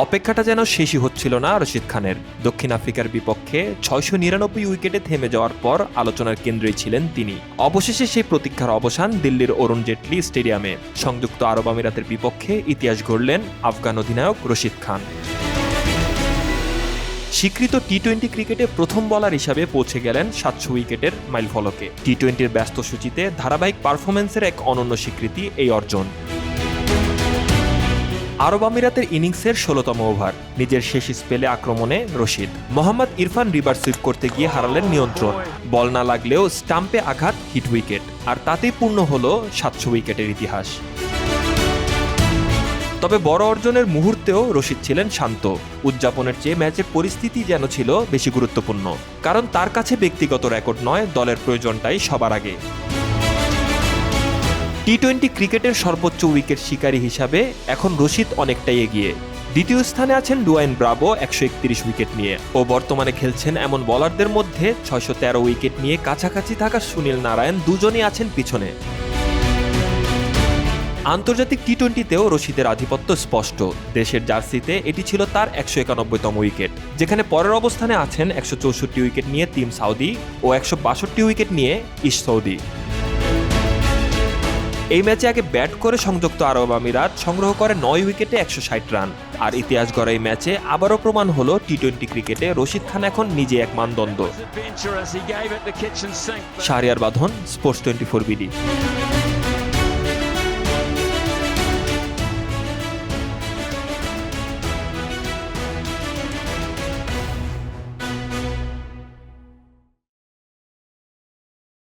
অপেক্ষাটা যেন শেষই হচ্ছিল না রশিদ খানের। দক্ষিণ আফ্রিকার বিপক্ষে 699 উইকেটে থেমে যাওয়ার পর আলোচনার কেন্দ্রেই ছিলেন তিনি। অবশেষে সেই প্রতীক্ষার অবসান দিল্লির অরুণ জেটলি স্টেডিয়ামে। সংযুক্ত আরব আমিরাতের বিপক্ষে ইতিহাস গড়লেন আফগান অধিনায়ক রশিদ খান। স্বীকৃত টি-20 ক্রিকেটে প্রথম বোলার হিসাবে পৌঁছে গেলেন 700 উইকেটের মাইলফলকে। টি-20-র ব্যস্ত সূচিতে ধারাবাহিক পারফরম্যান্সের এক অনন্য স্বীকৃতি এই অর্জন। আরব আমিরাতের ইনিংসের 16তম ওভার, নিজের শেষ স্পেলে আক্রমণে রশিদ। মোহাম্মদ ইরফান রিভার্স সুইপ করতে গিয়ে হারালেন নিয়ন্ত্রণ। বল না লাগলেও স্টাম্পে আঘাত, হিট উইকেট, আর তাতেই পূর্ণ হল 700 উইকেটের ইতিহাস। তবে বড় অর্জনের মুহূর্তেও রশিদ ছিলেন শান্ত। উদযাপনের চেয়ে ম্যাচের পরিস্থিতি যেন ছিল বেশি গুরুত্বপূর্ণ, কারণ তার কাছে ব্যক্তিগত রেকর্ড নয়, দলের প্রয়োজনটাই সবার আগে। টি-20 ক্রিকেটের সর্বোচ্চ উইকেট শিকারী হিসাবে এখন রশিদ অনেকটাই এগিয়ে। দ্বিতীয় স্থানে আছেন ডুয়াইন ব্রাভো 131 উইকেট নিয়ে। ও বর্তমানে খেলছেন এমন বোলারদের মধ্যে 613 উইকেট নিয়ে কাছাকাছি থাকা সুনীল নারায়ণ দুজনই আছেন পিছনে। আন্তর্জাতিক টি-20তেও রশিদের আধিপত্য স্পষ্ট। দেশের জার্সিতে এটি ছিল তার 191তম উইকেট, যেখানে পরের অবস্থানে আছেন 164 উইকেট নিয়ে টিম সাউদি ও 162 উইকেট নিয়ে ইস্ট সৌদি। এই ম্যাচে আগে ব্যাট করে সংযুক্ত আরব আমিরাত সংগ্রহ করে 9 উইকেটে 160 রান। আর ইতিহাস গড়া এই ম্যাচে আবারও প্রমাণ হলো টি-20 ক্রিকেটে রশিদ খান এখন নিজে এক মানদণ্ড। শাহরিয়ার বাঁধন, স্পোর্টস 24 বিডি।